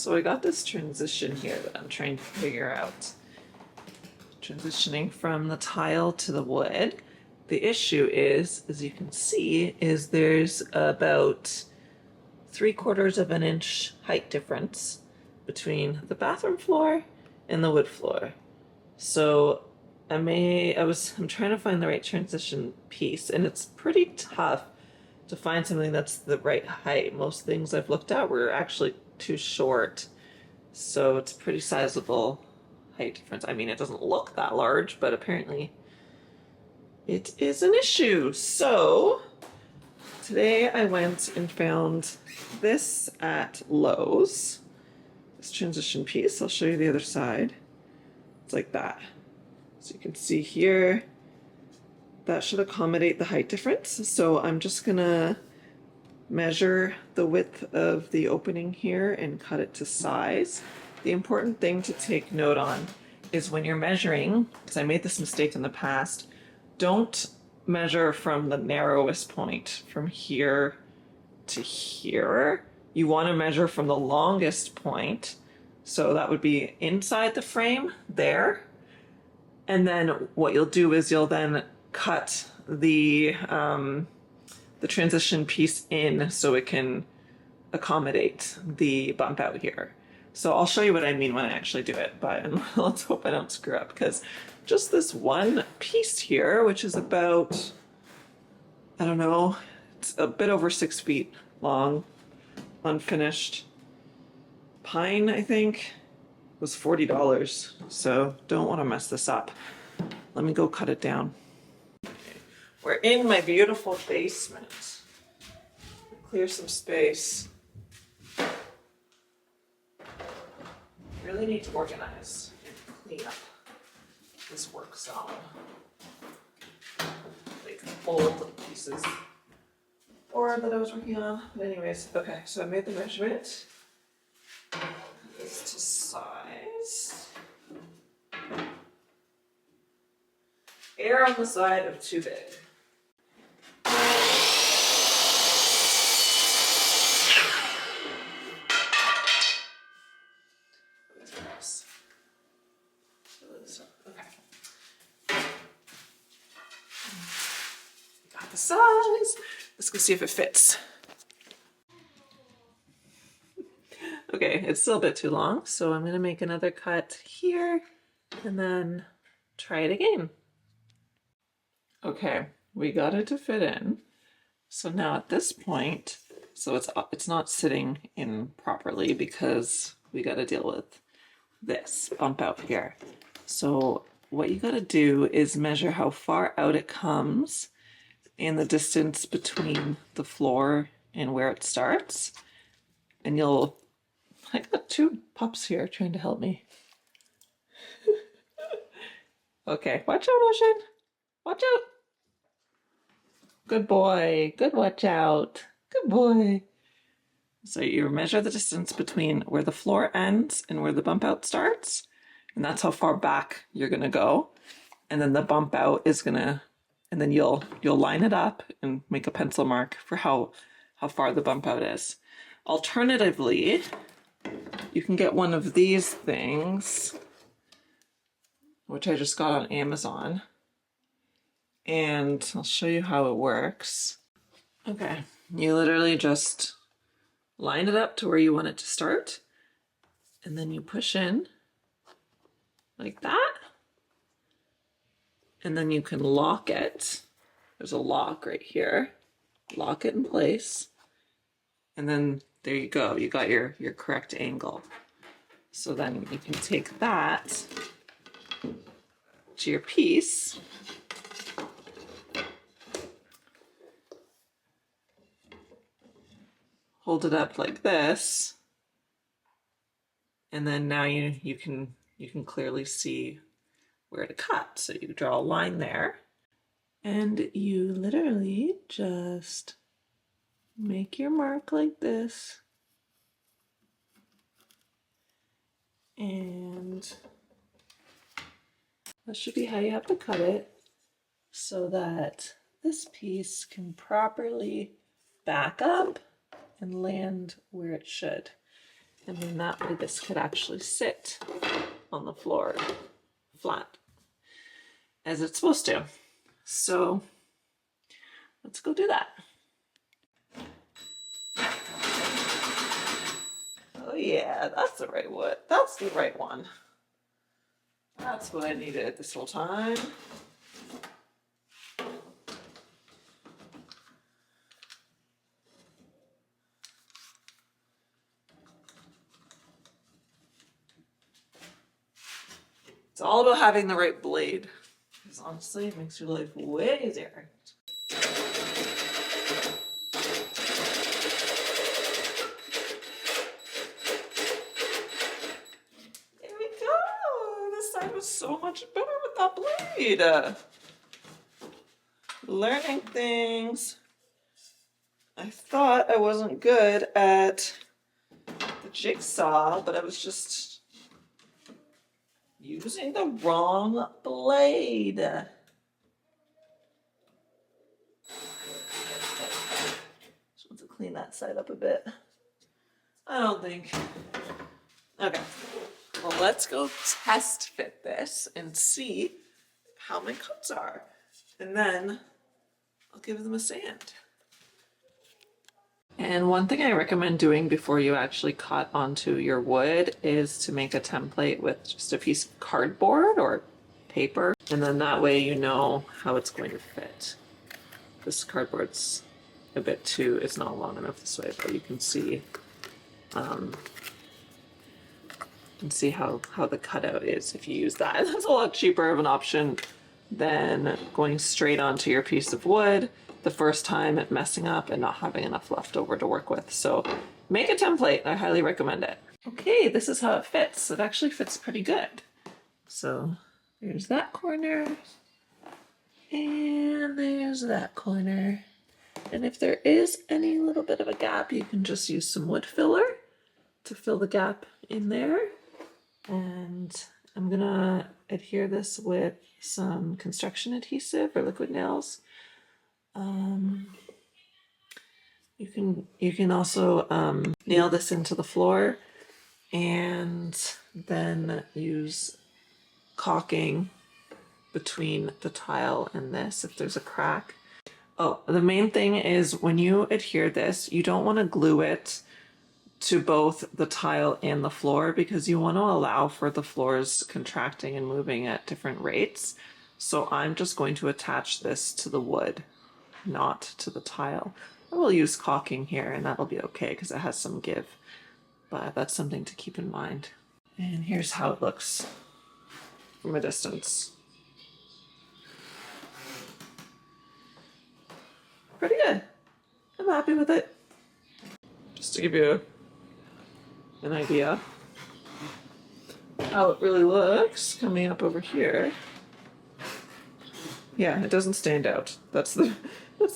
So I got this transition here that I'm trying to figure out. Transitioning from the tile to the wood. The issue is, as you can see, is there's about 3/4 of an inch height difference between the bathroom floor and the wood floor. So I'm trying to find the right transition piece, and it's pretty tough to find something that's the right height. Most things I've looked at were actually too short. So it's a pretty sizable height difference. I mean, it doesn't look that large, but apparently it is an issue. So today I went and found this at Lowe's. This transition piece. I'll show you the other side. It's like that. So you can see here, that should accommodate the height difference. So I'm just gonna measure the width of the opening here and cut it to size. The important thing to take note on is when you're measuring, because I made this mistake in the past, don't measure from the narrowest point from here to here. You want to measure from the longest point. So that would be inside the frame there. And then what you'll do is you'll then cut the transition piece in so it can accommodate the bump out here. So I'll show you what I mean when I actually do it, but let's hope I don't screw up, because just this one piece here, which is about, I don't know, it's a bit over 6 feet long, unfinished pine, I think, was $40. So don't want to mess this up. Let me go cut it down. We're in my beautiful basement. Clear some space. Really need to organize and clean up this work zone. Like old pieces or that I was working on. But anyways, okay, so I made the measurement. This to size. Air on the side of too big. Got the size. Let's go see if it fits. Okay, it's still a bit too long, so I'm gonna make another cut here and then try it again. Okay, we got it to fit in. So now at this point, so it's not sitting in properly because we got to deal with this bump out here. So what you got to do is measure how far out it comes and the distance between the floor and where it starts. And I got 2 pups here trying to help me. Okay, watch out, Ocean. Watch out. Good boy. Good watch out. Good boy. So you measure the distance between where the floor ends and where the bump out starts. And that's how far back you're going to go. And then the bump out is going to, and then you'll line it up and make a pencil mark for how far the bump out is. Alternatively, you can get one of these things, which I just got on Amazon. And I'll show you how it works. Okay, you literally just line it up to where you want it to start, and then you push in like that, and then you can lock it. There's a lock right here. Lock it in place, and then there you go. You got your correct angle. So then you can take that to your piece. Hold it up like this, and then now you can clearly see where to cut. So you draw a line there, and you literally just make your mark like this, and that should be how you have to cut it so that this piece can properly back up and land where it should. And then that way this could actually sit on the floor flat as it's supposed to. So let's go do that. Oh yeah, that's the right wood. That's the right one. That's what I needed this whole time. It's all about having the right blade. Because honestly, it makes your life way easier. There we go. This side was so much better with that blade. Learning things. I thought I wasn't good at the jigsaw, but I was just using the wrong blade. Just want to clean that side up a bit. I don't think. Okay. Well, let's go test fit this and see how my cuts are. And then I'll give them a sand. And one thing I recommend doing before you actually cut onto your wood is to make a template with just a piece of cardboard or paper. And then that way you know how it's going to fit. This cardboard's a bit too, it's not long enough this way, but you can see how the cutout is if you use that. And that's a lot cheaper of an option than going straight onto your piece of wood the first time and messing up and not having enough left over to work with. So make a template. I highly recommend it. Okay, this is how it fits. It actually fits pretty good. So there's that corner and there's that corner. And if there is any little bit of a gap, you can just use some wood filler to fill the gap in there. And I'm gonna adhere this with some construction adhesive or liquid nails. You can also nail this into the floor and then use caulking between the tile and this if there's a crack. Oh, the main thing is when you adhere this, you don't want to glue it to both the tile and the floor because you want to allow for the floors contracting and moving at different rates. So I'm just going to attach this to the wood, not to the tile. I will use caulking here and that'll be okay because it has some give, but that's something to keep in mind. And here's how it looks from a distance. Pretty good. I'm happy with it. Just to give you an idea how it really looks coming up over here. Yeah, it doesn't stand out. That's the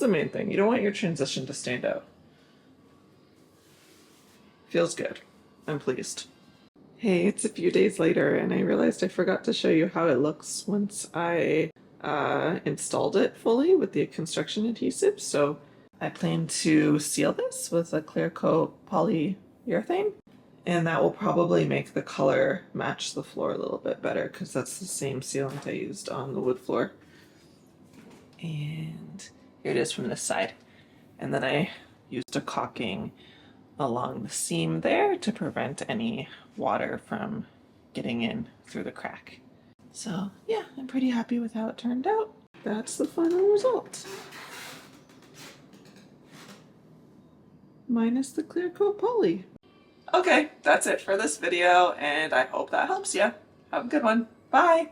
main thing. You don't want your transition to stand out. Feels good. I'm pleased. Hey, it's a few days later and I realized I forgot to show you how it looks once I installed it fully with the construction adhesive. So I plan to seal this with a clear coat polyurethane, and that will probably make the color match the floor a little bit better because that's the same sealant I used on the wood floor. And here it is from this side. And then I used a caulking along the seam there to prevent any water from getting in through the crack. So yeah, I'm pretty happy with how it turned out. That's the final result. Minus the clear coat poly. Okay, that's it for this video, and I hope that helps you. Have a good one. Bye!